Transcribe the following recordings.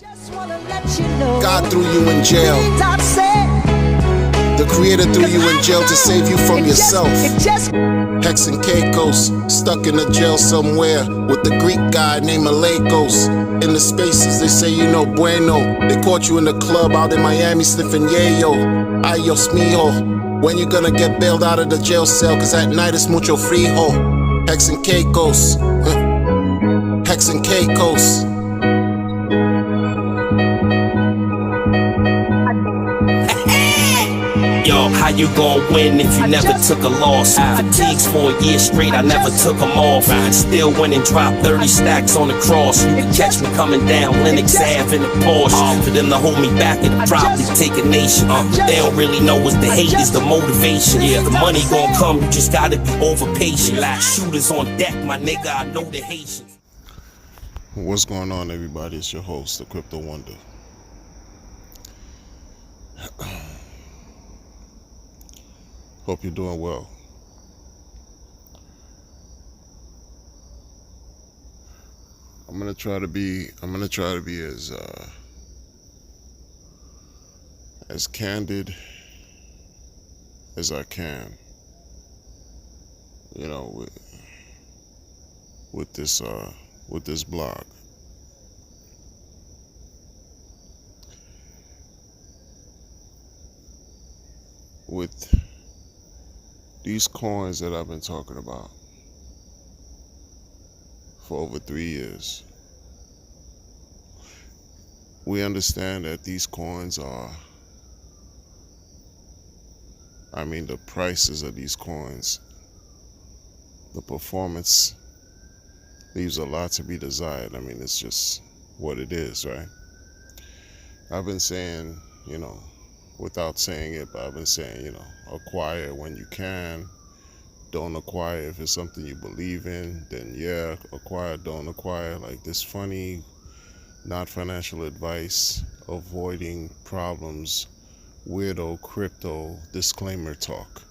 God threw you in jail. The Creator threw you in jail to save you from yourself. Hex and Caicos, stuck in a jail somewhere with the Greek guy named Malakos. In the spaces, they say you know bueno. They caught you in the club out in Miami sniffing yayo. Ay, Dios mío, when you gonna get bailed out of the jail cell? Cause at night it's mucho frijo. Hex and Caicos, Hex and Caicos. Yo, how you gon' win if you never took a loss? Fatigues for a year straight, I never took them off. Still went and dropped 30 stacks on the cross. You can catch me coming down Lenox Ave in a Porsche. For them to hold me back, it'll probably take a nation. They don't really know what's the hate is the motivation. Yeah, the money gon' come, you just gotta be over patient. Like shooters on deck, my nigga, I know the Haitians. What's going on, everybody? It's your host, the Crypto Wonder. Hope you're doing well. I'm gonna try to be as candid as I can. You know, with this blog. With these coins that I've been talking about for over 3 years, we understand that these coins are, the prices of these coins, the performance leaves a lot to be desired. It's just what it is, right? I've been saying, without saying it, but I've been saying, acquire when you can. Don't acquire if it's something you believe in, then yeah, acquire, don't acquire. Like this funny, not financial advice, avoiding problems, weirdo crypto disclaimer talk.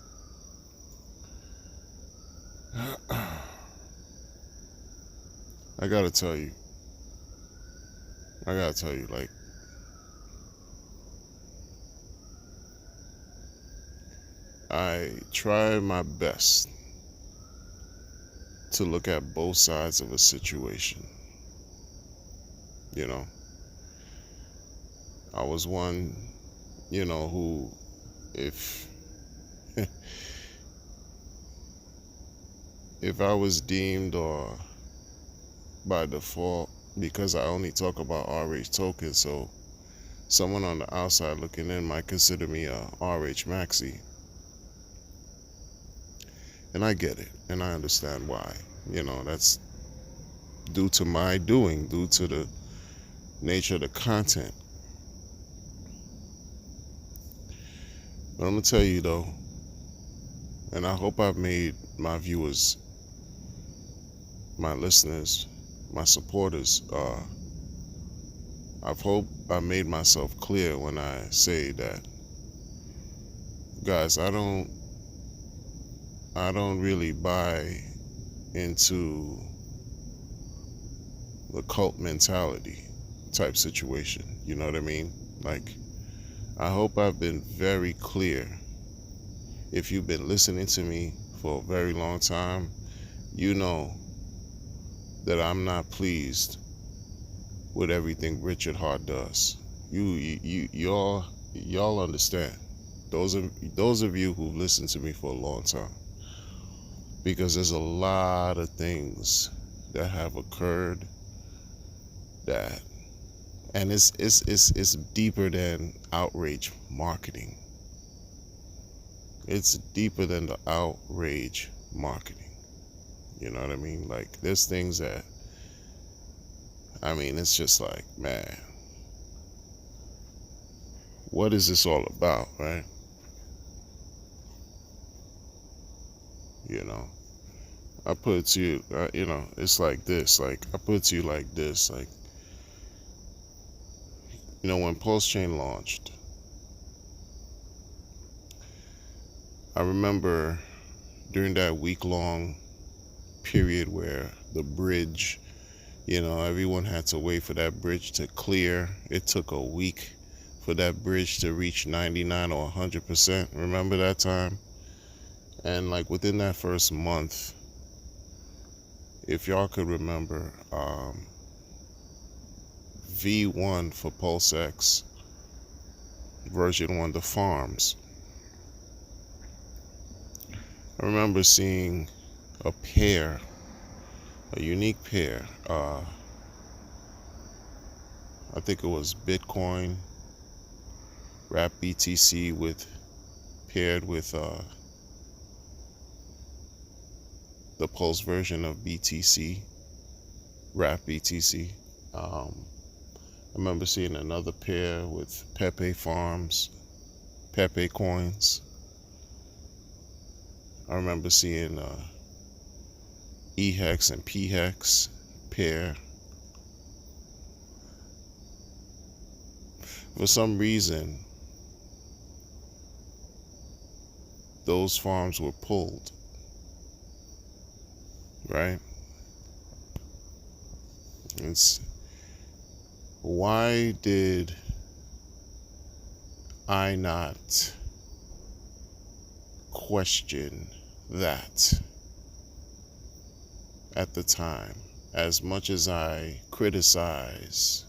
I gotta tell you, like, I try my best to look at both sides of a situation. I was one, who, if if I was deemed, or by default, because I only talk about RH tokens, so someone on the outside looking in might consider me a RH maxi. And I get it, and I understand why. That's due to my doing, due to the nature of the content. But I'm gonna tell you though, and I hope I've made my viewers, my listeners, my supporters, I hope I made myself clear when I say that, guys, I don't really buy into the cult mentality type situation. You know what I mean? Like, I hope I've been very clear. If you've been listening to me for a very long time, you know that I'm not pleased with everything Richard Hart does. Y'all understand. Those of you who've listened to me for a long time. Because there's a lot of things that have occurred and it's deeper than outrage marketing. It's deeper than the outrage marketing. You know what I mean? Like, there's things that, it's just like, man, what is this all about, right? I put it to you, it's like this. Like, I put it to you like this. Like, when Pulse Chain launched, I remember during that week-long period where the bridge, Everyone had to wait for that bridge to clear. It took a week for that bridge to reach 99 or 100%. Remember that time? And like within that first month, if y'all could remember, V1 for PulseX, version 1, the farms. I remember seeing a unique pair. I think it was Bitcoin, Wrap BTC paired with the Pulse version of BTC, Wrap BTC. I remember seeing another pair with Pepe Farms, Pepe coins. I remember seeing EHEX and PHEX pair. For some reason, those farms were pulled, right? Why did I not question that at the time? As much as I criticize,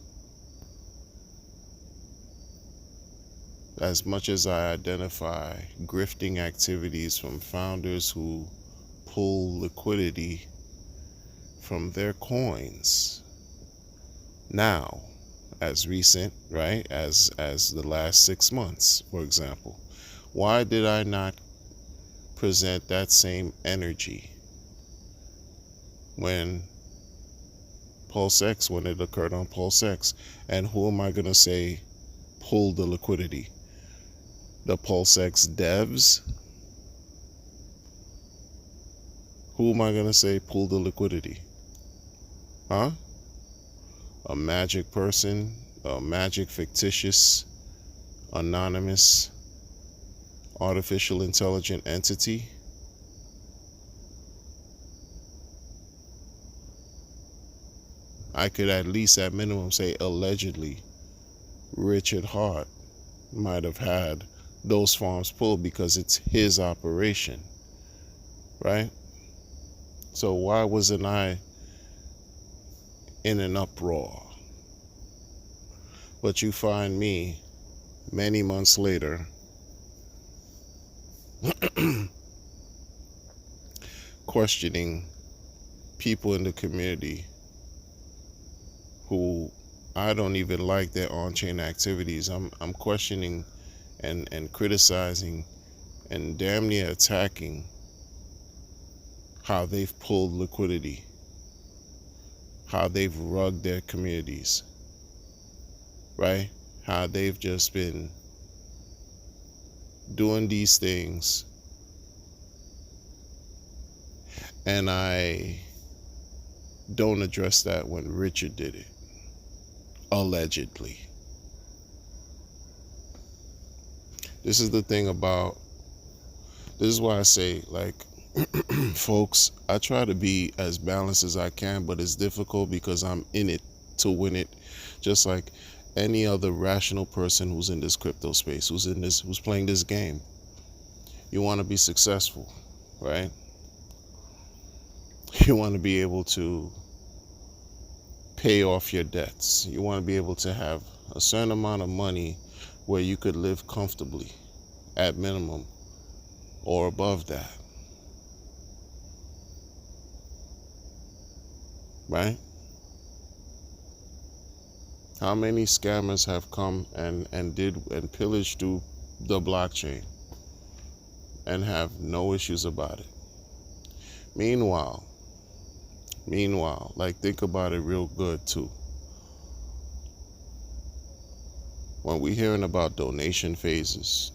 as much as I identify grifting activities from founders who pull liquidity from their coins now, as recent, right, as the last 6 months, for example, why did I not present that same energy when PulseX, when it occurred on PulseX? And who am I going to say pulled the liquidity? The PulseX devs? Who am I going to say pulled the liquidity? Huh? A magic person, a magic fictitious, anonymous, artificial intelligent entity? I could at least at minimum say allegedly Richard Hart might have had those farms pulled because it's his operation, right? So why wasn't I in an uproar? But you find me many months later questioning people in the community who I don't even like their on-chain activities. I'm questioning and criticizing and damn near attacking how they've pulled liquidity, how they've rugged their communities, right? How they've just been doing these things. And I don't address that when Richard did it, allegedly. This is the thing about, this is why I say, like, folks, I try to be as balanced as I can, but it's difficult because I'm in it to win it, just like any other rational person who's in this crypto space, who's playing this game. You want to be successful, right? You want to be able to pay off your debts. You want to be able to have a certain amount of money where you could live comfortably at minimum or above that, right? How many scammers have come and pillaged through the blockchain and have no issues about it? Meanwhile, like, think about it real good too. When we're hearing about donation phases,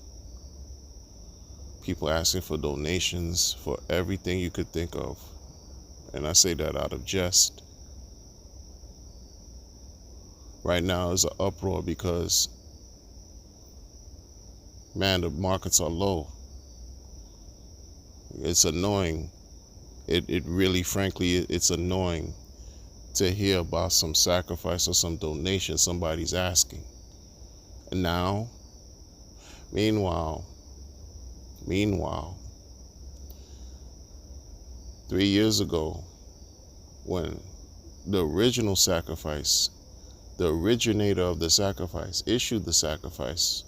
people asking for donations for everything you could think of, and I say that out of jest. Right now is an uproar because, man, the markets are low. It's annoying. It really, frankly, it's annoying to hear about some sacrifice or some donation somebody's asking. And now, meanwhile, 3 years ago, when the original sacrifice, the originator of the sacrifice, issued the sacrifice,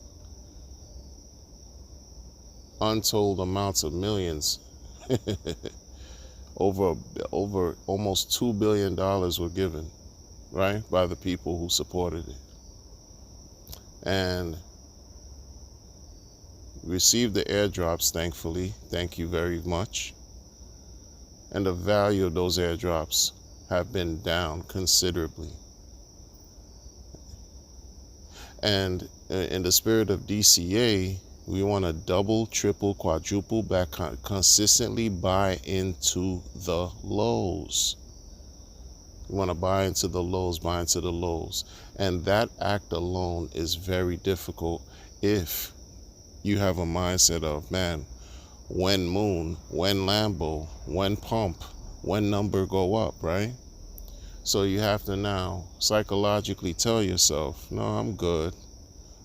untold amounts of millions, over almost $2 billion were given, right, by the people who supported it. And received the airdrops, thankfully. Thank you very much. And the value of those airdrops have been down considerably. And in the spirit of DCA, we want to double, triple, quadruple back, consistently buy into the lows. We want to buy into the lows, buy into the lows. And that act alone is very difficult if you have a mindset of, man, when moon, when Lambo, when pump, when number go up, right? So you have to now psychologically tell yourself, no, I'm good.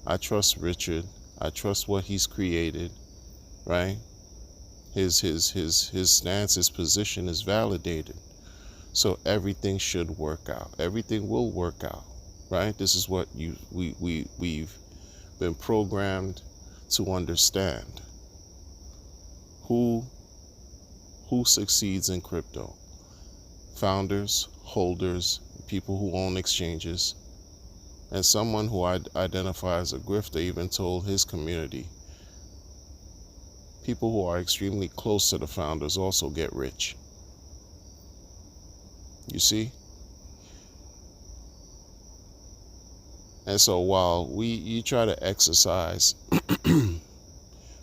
I trust Richard. I trust what he's created, right? His stance, his position is validated. So everything should work out. Everything will work out, right? This is what we've been programmed to understand. Who succeeds in crypto? Founders, holders, people who own exchanges, and someone who identifies as a grifter even told his community, people who are extremely close to the founders also get rich. You see? And so while you try to exercise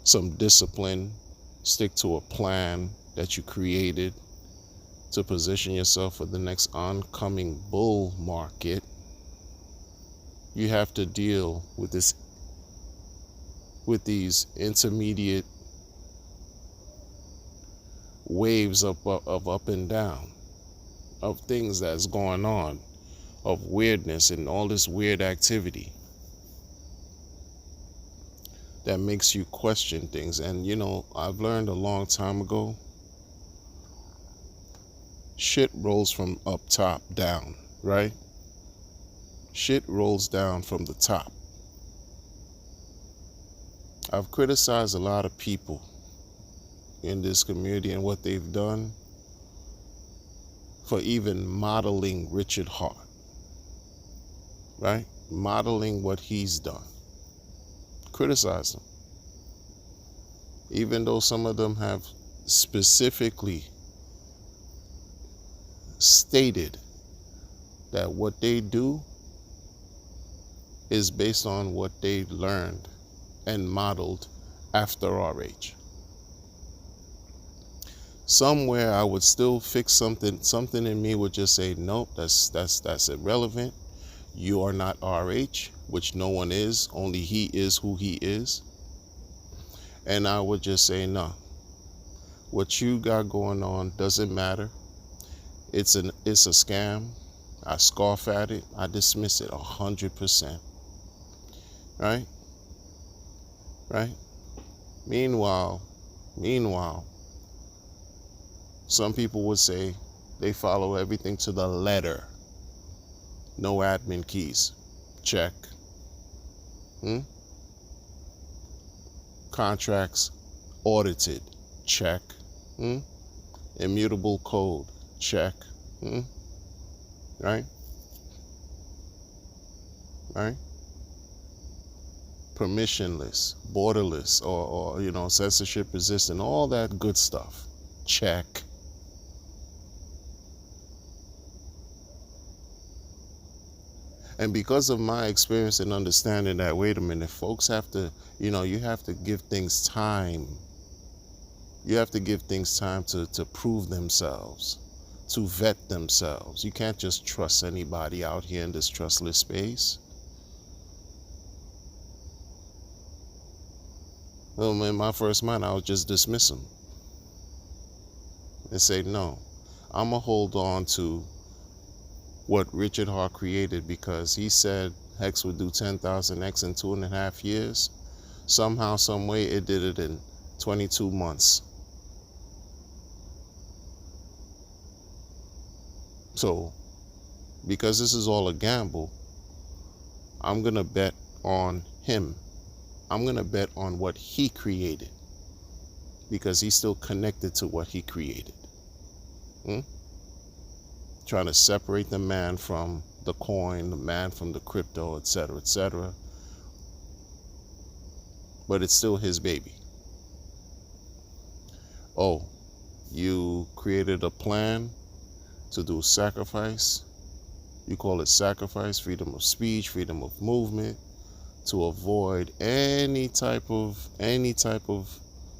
some discipline, stick to a plan that you created to position yourself for the next oncoming bull market, you have to deal with these intermediate waves of up and down, of things that's going on, of weirdness and all this weird activity that makes you question things. And you know, I've learned a long time ago, shit rolls from up top down, right? Shit rolls down from the top. I've criticized a lot of people in this community and what they've done for even modeling Richard Heart, right? Modeling what he's done. Criticize them. Even though some of them have specifically stated that what they do is based on what they learned and modeled after our age. Somewhere I would still fix something in me would just say, nope, that's irrelevant. You are not RH, which no one is, only he is who he is. And I would just say, no, what you got going on doesn't matter. It's a scam. I scoff at it. I dismiss it 100%. Right? Right? Meanwhile, some people would say they follow everything to the letter. No admin keys. Check. Contracts audited. Check. Immutable code. Check. Right? Right? Permissionless, borderless, or censorship resistant, all that good stuff. Check. And because of my experience and understanding that, wait a minute, folks have to, you have to give things time. You have to give things time to prove themselves, to vet themselves. You can't just trust anybody out here in this trustless space. Well, in my first mind, I would just dismiss them and say, no, I'm going to hold on to what Richard Hart created, because he said Hex would do 10,000X in 2.5 years. Somehow, some way, it did it in 22 months. So, because this is all a gamble, I'm going to bet on him. I'm going to bet on what he created, because he's still connected to what he created. Trying to separate the man from the coin, the man from the crypto, etc., etc. But it's still his baby. Oh, you created a plan to do sacrifice. You call it sacrifice, freedom of speech, freedom of movement, to avoid any type of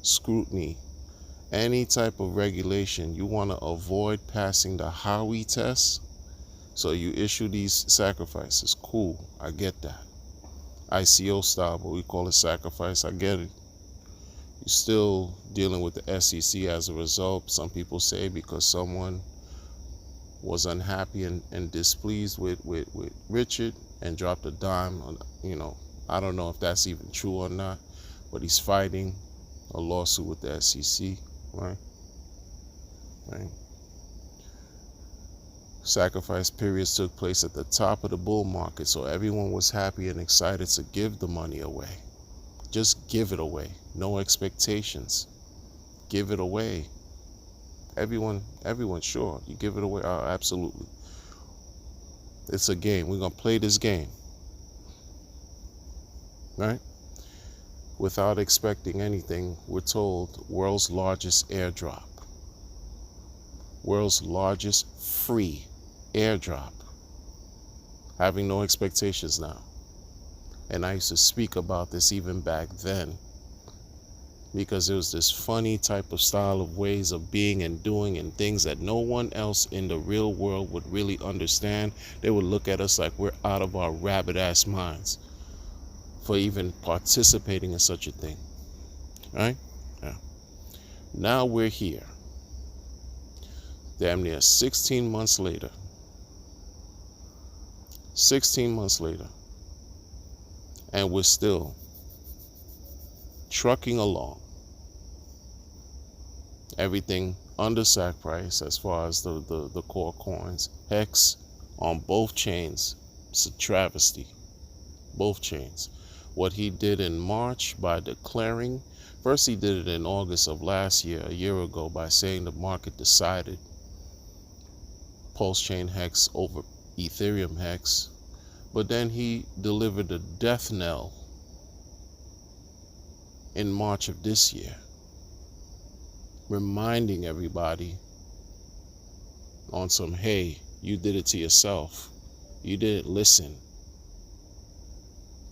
scrutiny, any type of regulation. You want to avoid passing the Howey test, so you issue these sacrifices. Cool, I get that. ICO style, but we call it sacrifice. I get it. You're still dealing with the SEC as a result. Some people say because someone was unhappy and displeased with Richard and dropped a dime on, I don't know if that's even true or not, but he's fighting a lawsuit with the SEC, right? Sacrifice periods took place at the top of the bull market, so everyone was happy and excited to give the money away. Just give it away. No expectations. Give it away. Everyone, sure. You give it away. Oh, absolutely. It's a game. We're going to play this game. Right? Without expecting anything, we're told world's largest airdrop. World's largest free airdrop. Having no expectations now. And I used to speak about this even back then, because there was this funny type of style of ways of being and doing and things that no one else in the real world would really understand. They would look at us like we're out of our rabbit ass minds for even participating in such a thing. Right? Yeah. Now we're here. Damn near 16 months later. 16 months later. And we're still trucking along. Everything under sack price as far as the core coins. Hex on both chains. It's a travesty. Both chains. What he did in March by declaring, first he did it in August of last year, a year ago, by saying the market decided Pulse Chain Hex over Ethereum Hex. But then he delivered a death knell in March of this year, reminding everybody on some, hey, you did it to yourself. You didn't listen.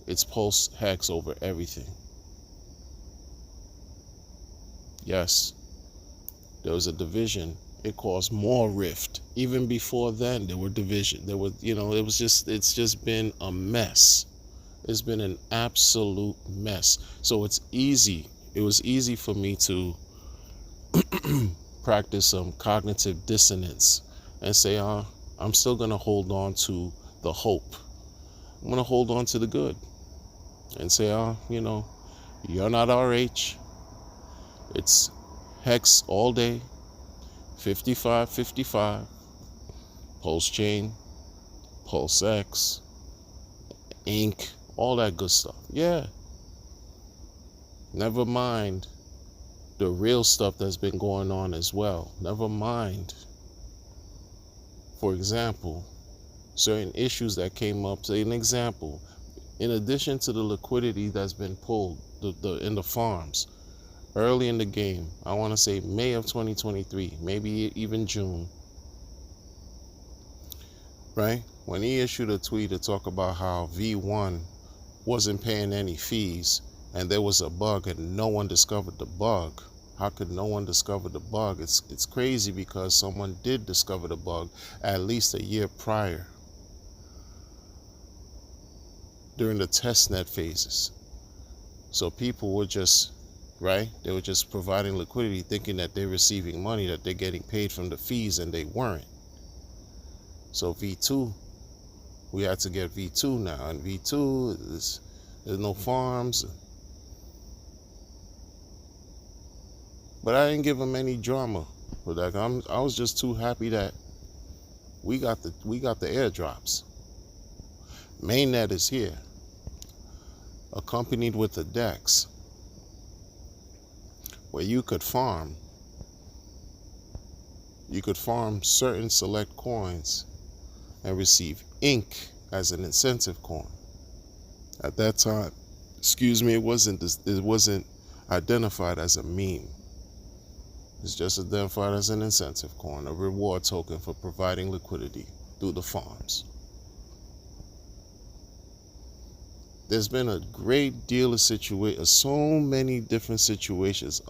It's Pulse Hex over everything. Yes, there was a division. It caused more rift. Even before then, there were division. There were, it's just been a mess. It's been an absolute mess. So it's easy. It was easy for me to practice some cognitive dissonance and say, I'm still going to hold on to the hope. I'm going to hold on to the good and say, you're not RH. It's Hex all day. 55-55, Pulse Chain, Pulse X, Ink, all that good stuff. Yeah. Never mind the real stuff that's been going on as well. Never mind, for example, certain issues that came up. Say an example, in addition to the liquidity that's been pulled in the farms, early in the game, I want to say May of 2023, maybe even June, right? When he issued a tweet to talk about how V1 wasn't paying any fees and there was a bug and no one discovered the bug. How could no one discover the bug? It's crazy, because someone did discover the bug at least a year prior during the testnet phases. So people were just, right? They were just providing liquidity thinking that they're receiving money, that they're getting paid from the fees, and they weren't. So V2, we had to get V2 now, and V2 there's no farms. But I didn't give them any drama with that. I was just too happy that we got the airdrops. Mainnet is here, accompanied with the DEX, where you could farm. You could farm certain select coins and receive ink as an incentive coin. At that time, it wasn't identified as a meme. It's just identified as an incentive coin, a reward token for providing liquidity through the farms. There's been a great deal of so many different situations.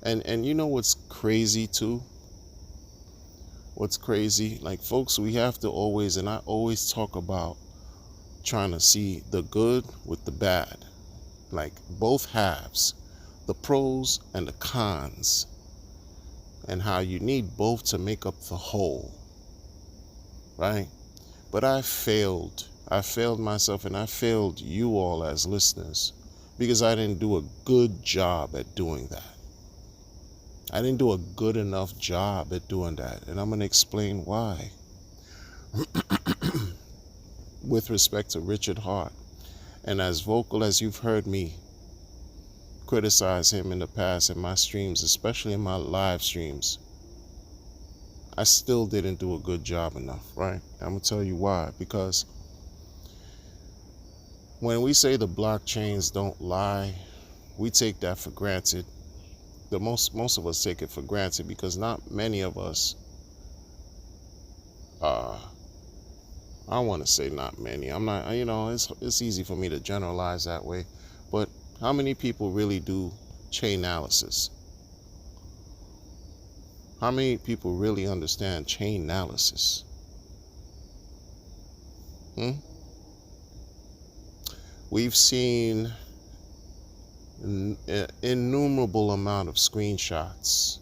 And you know what's crazy too? What's crazy? Like, folks, we have to always, and I always talk about trying to see the good with the bad. Like, both halves, the pros and the cons, and how you need both to make up the whole, right? But I failed myself, and I failed you all as listeners, because I didn't do a good job at doing that. I didn't do a good enough job at doing that, and I'm going to explain why. With respect to Richard Hart, and as vocal as you've heard me criticize him in the past in my streams, especially in my live streams, I still didn't do a good job enough, right? I'm going to tell you why. Because when we say the blockchains don't lie, we take that for granted. Most of us take it for granted, because not many of us, I want to say not many. I'm not, it's easy for me to generalize that way. But how many people really do chain analysis? How many people really understand chain analysis? We've seen an innumerable amount of screenshots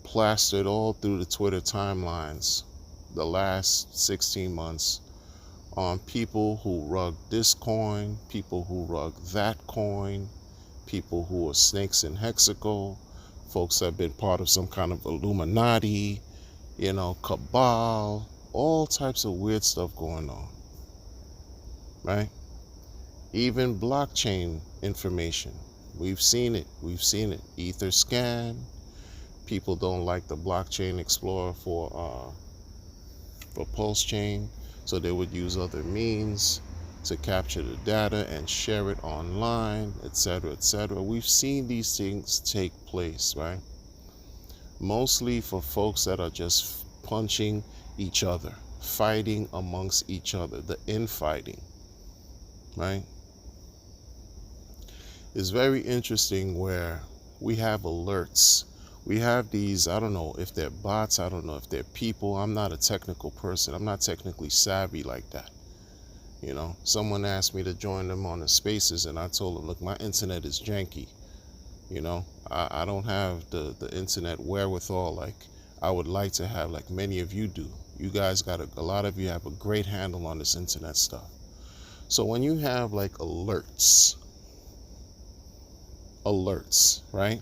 plastered all through the Twitter timelines the last 16 months on people who rug this coin, people who rug that coin, people who are snakes in Hexaco, folks that have been part of some kind of Illuminati, cabal, all types of weird stuff going on, right? Even blockchain information. We've seen it. Etherscan. People don't like the blockchain explorer for Pulse Chain, so they would use other means to capture the data and share it online, etc., etc. We've seen these things take place, right? Mostly for folks that are just punching each other, fighting amongst each other, the infighting, right? It's very interesting where we have alerts. We have these, I don't know if they're bots, I don't know if they're people. I'm not a technical person. I'm not technically savvy like that. Someone asked me to join them on the spaces, and I told them, look, my internet is janky. I don't have the internet wherewithal like I would like to have, like many of you do. You guys a lot of you have a great handle on this internet stuff. So when you have like alerts, right?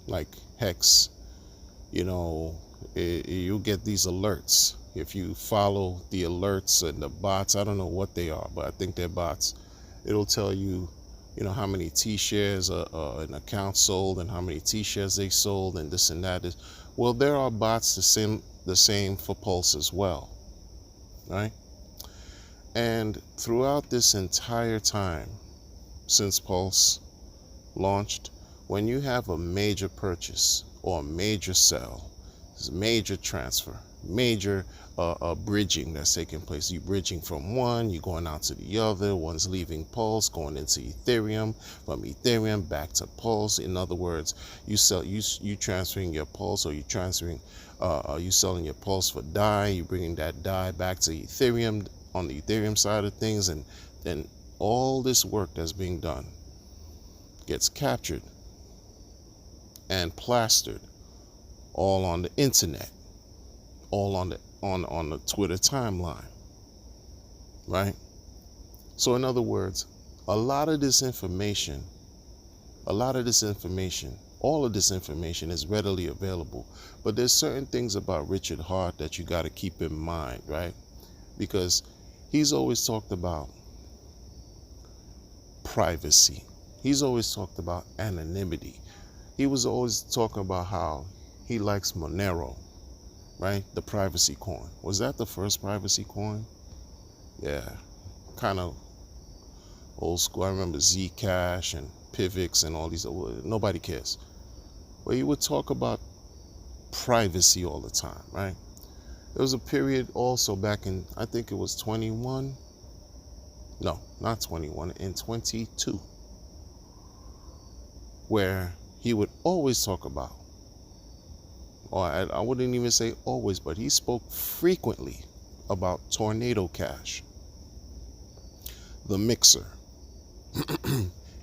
Like Hex, you get these alerts. If you follow the alerts and the bots, I don't know what they are, but I think they're bots. It'll tell you, how many T-shares an account sold and how many T-shares they sold and this and that. Well, there are bots the same for Pulse as well, right? And throughout this entire time, since Pulse launched, when you have a major purchase or a major sell, major transfer, major bridging that's taking place. You're bridging from one, you're going out to the other, one's leaving Pulse, going into Ethereum, from Ethereum back to Pulse. In other words, you transferring your Pulse, or you selling your Pulse for DAI, you bringing that DAI back to Ethereum on the Ethereum side of things, and then all this work that's being done gets captured and plastered all on the internet, all on on the Twitter timeline, right? So in other words, all of this information, all of this information is readily available. But there's certain things about Richard Hart that you got to keep in mind, right? Because he's always talked about privacy. He's always talked about anonymity. He was always talking about how he likes Monero, right? The privacy coin. Was that the first privacy coin? Yeah, kind of old school. I remember Zcash and Pivx and all these. Nobody cares. But he would talk about privacy all the time, right? There was a period also back in, I think it was 21. No, not 21, in 22, where he would always talk about, or I wouldn't even say always, but he spoke frequently about Tornado Cash, the mixer.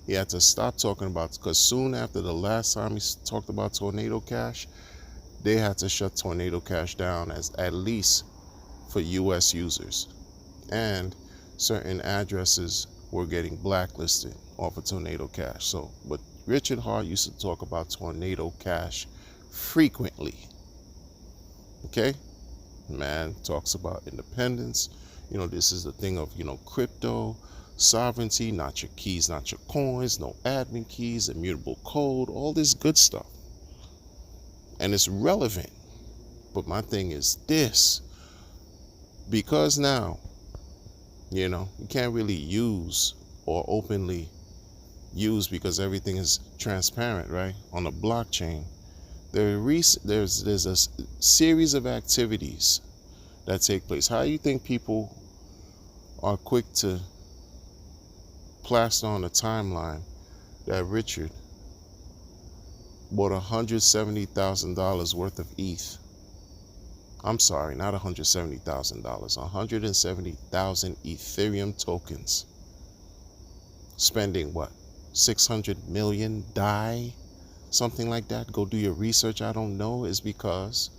He had to stop talking about, because soon after the last time he talked about Tornado Cash, they had to shut Tornado Cash down, as at least for US users. And certain addresses were getting blacklisted off of Tornado Cash. So, but Richard Hart used to talk about Tornado Cash frequently. Okay? Man talks about independence. You know, this is the thing of, you know, crypto, sovereignty, not your keys, not your coins, no admin keys, immutable code, all this good stuff. And it's relevant. But my thing is this. Because now, you know, you can't really use or openly use, because everything is transparent, right? On the blockchain, there's a series of activities that take place. How do you think people are quick to plaster on the timeline that Richard bought $170,000 worth of ETH? I'm sorry, not $170,000, 170,000 Ethereum tokens. Spending what? 600 million DAI? Something like that. Go do your research. I don't know. Is because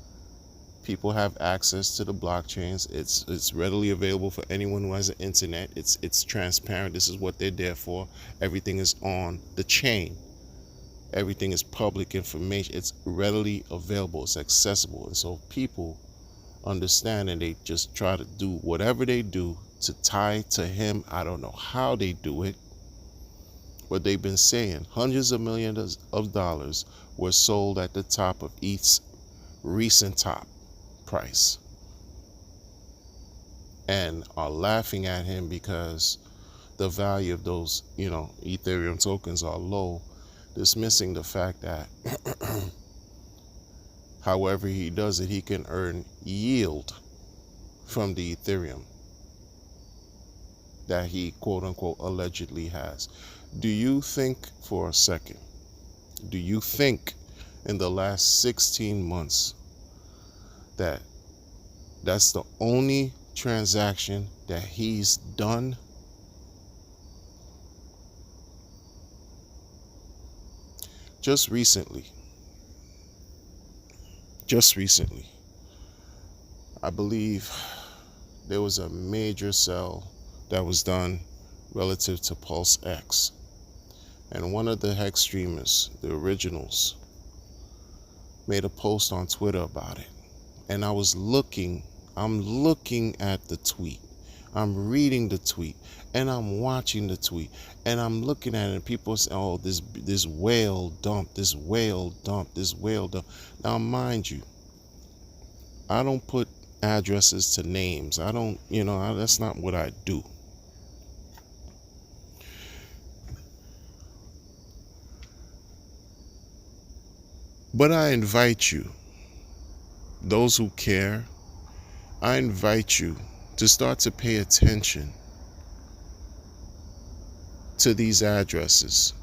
people have access to the blockchains. It's readily available for anyone who has an internet. It's transparent. This is what they're there for. Everything is on the chain. Everything is public information. It's readily available. It's accessible. And so people understand, and they just try to do whatever they do to tie to him. I don't know how they do it, but they've been saying hundreds of millions of dollars were sold at the top of ETH's recent top price, and are laughing at him because the value of those, you know, Ethereum tokens are low, dismissing the fact that however he does it, he can earn yield from the Ethereum that he, quote unquote, allegedly has. Do you think for a second, do you think in the last 16 months that that's the only transaction that he's done? Just recently, I believe there was a major sell that was done relative to Pulse X. And one of the Hex streamers, the originals, made a post on Twitter about it. And I'm looking at the tweet. I'm reading the tweet, and I'm watching the tweet, and I'm looking at it, and people say, oh, this whale dump, this whale dump, this whale dump. Now, mind you, I don't put addresses to names. I don't, that's not what I do. But I invite you, those who care, I invite you to start to pay attention to these addresses.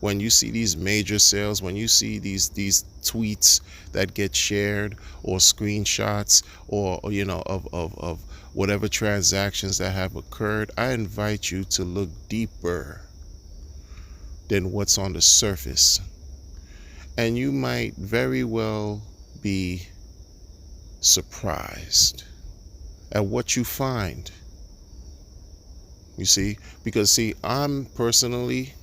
When you see these major sales, when you see these tweets that get shared, or screenshots, or of whatever transactions that have occurred, I invite you to look deeper than what's on the surface. And you might very well be surprised at what you find. You see, because see, I'm personally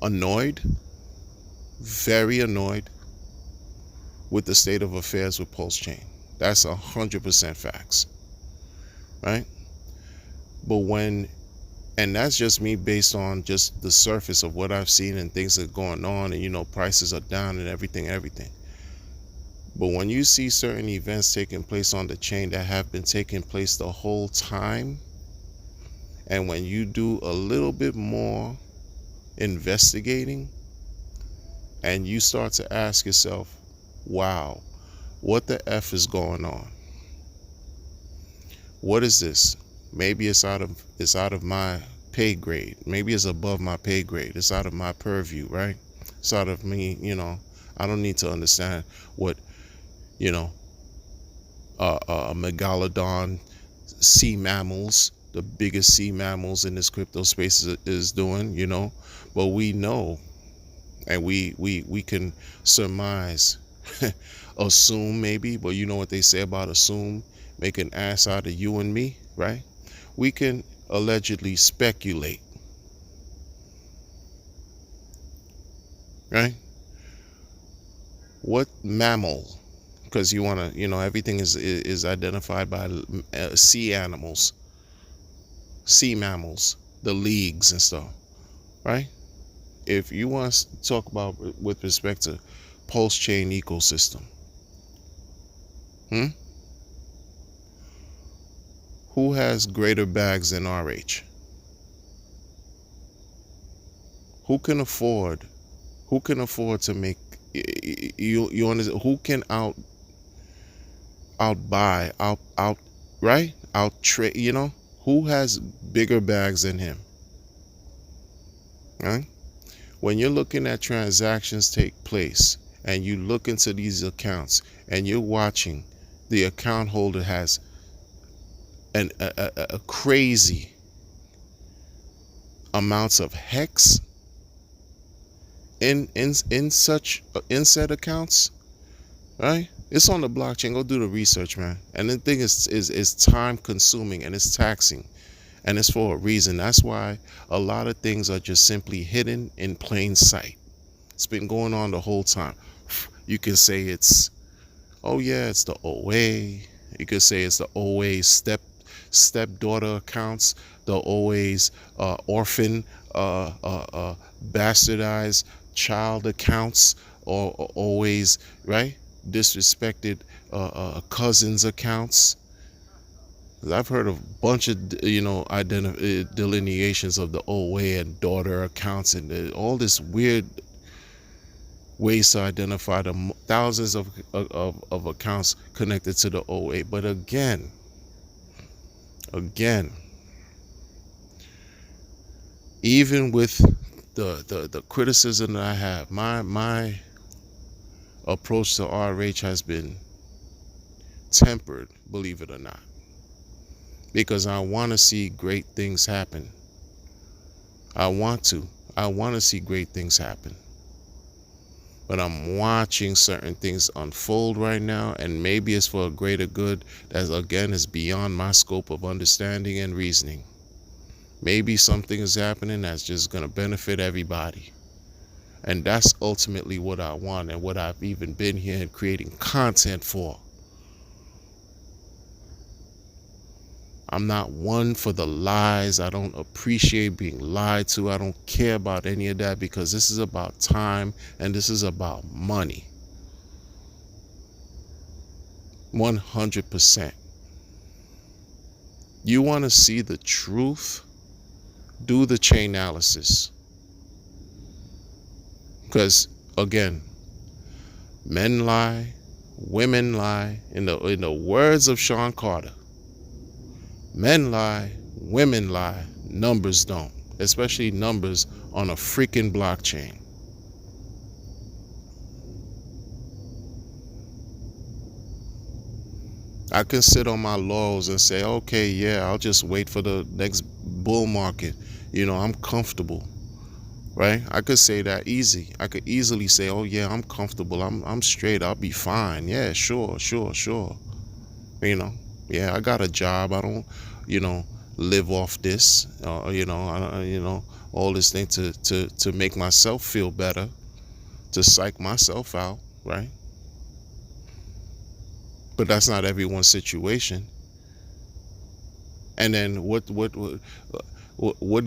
annoyed, very annoyed with the state of affairs with Pulse Chain. That's 100% facts, right? But and that's just me based on just the surface of what I've seen and things that are going on, and prices are down and everything. But when you see certain events taking place on the chain that have been taking place the whole time, and when you do a little bit more investigating and you start to ask yourself, wow, what the F is going on? What is this? Maybe it's out of my pay grade. Maybe it's above my pay grade. It's out of my purview, right? It's out of me, I don't need to understand what, megalodon sea mammals, the biggest sea mammals in this crypto space is doing, but we know, and we can surmise, assume maybe, but you know what they say about assume, make an ass out of you and me, right? We can allegedly speculate, right? What mammal? Because you want to, everything is identified by sea animals, sea mammals, the leagues and stuff, right? If you want to talk about with respect to Pulse Chain ecosystem, who has greater bags than RH? Who can afford to make, you understand, who can out trade, who has bigger bags than him, right? When you're looking at transactions take place and you look into these accounts and you're watching, the account holder has a crazy amounts of hex in said accounts, right? It's on the blockchain. Go do the research, man. And the thing is time consuming and it's taxing, and it's for a reason. That's why a lot of things are just simply hidden in plain sight. It's been going on the whole time. You can say it's, oh yeah, it's the OA. You could say it's the OA stepdaughter accounts, the OA's orphan bastardized child accounts, or always, right, disrespected cousins accounts. I've heard of a bunch of delineations of the OA and daughter accounts, and all this weird ways to identify the thousands of accounts connected to the OA. But again, even with the criticism that I have, my approach to RH has been tempered, believe it or not, because I want to see great things happen. I want to see great things happen. But I'm watching certain things unfold right now, and maybe it's for a greater good that, again, is beyond my scope of understanding and reasoning. Maybe something is happening that's just going to benefit everybody. And that's ultimately what I want, and what I've even been here and creating content for. I'm not one for the lies. I don't appreciate being lied to. I don't care about any of that, because this is about time and this is about money. 100%. You want to see the truth? Do the chain analysis. Because again, men lie, women lie. In the words of Sean Carter, men lie, women lie, numbers don't. Especially numbers on a freaking blockchain. I can sit on my laurels and say, okay, yeah, I'll just wait for the next bull market. I'm comfortable, right? I could say that easy. I could easily say, oh yeah, I'm comfortable. I'm straight. I'll be fine. Yeah, sure. Yeah, I got a job. I don't, live off this. All this thing to make myself feel better, to psych myself out, right? But that's not everyone's situation. And then what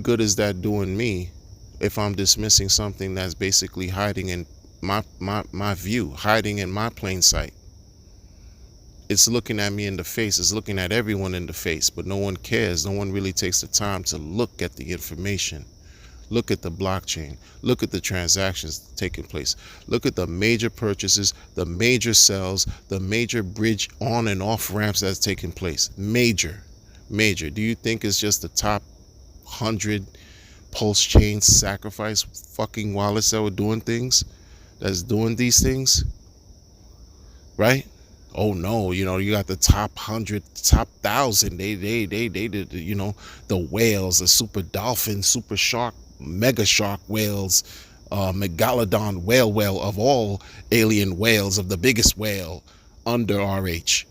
good is that doing me if I'm dismissing something that's basically hiding in my view, hiding in my plain sight? It's looking at me in the face, it's looking at everyone in the face, but no one cares. No one really takes the time to look at the information, look at the blockchain, look at the transactions taking place, look at the major purchases, the major sales, the major bridge on and off ramps that's taking place. Major. Do you think it's just the top 100 pulse chain sacrifice fucking wallets that were doing things, that's doing these things, right? Oh no, you got the top 100, top 1,000. They did, the whales, the super dolphin, super shark, mega shark whales, megalodon whale of all alien whales, of the biggest whale under RH.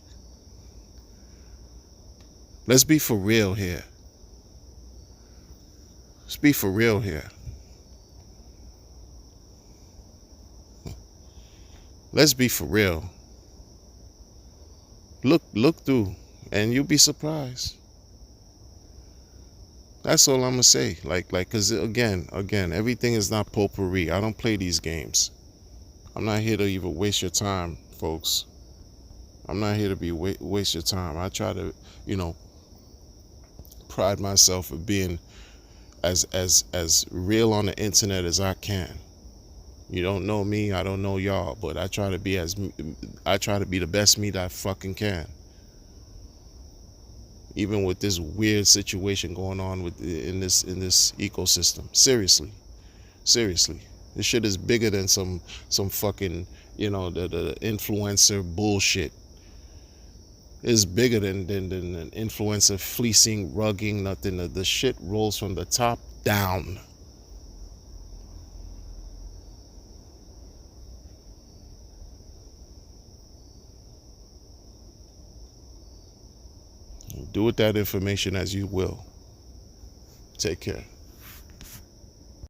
Let's be for real here. Let's be for real here. Let's be for real. Look through and you'll be surprised. That's all I'm gonna say. Like, cause again, everything is not potpourri. I don't play these games. I'm not here to even waste your time, folks. I'm not here to be waste your time. I try to, pride myself of being as real on the internet as I can. You don't know me, I don't know y'all, but I try to be the best me that I fucking can. Even with this weird situation going on in this ecosystem. Seriously. This shit is bigger than some fucking, the influencer bullshit. It's bigger than an influencer fleecing, rugging, nothing. The shit rolls from the top down. Do with that information as you will. Take care.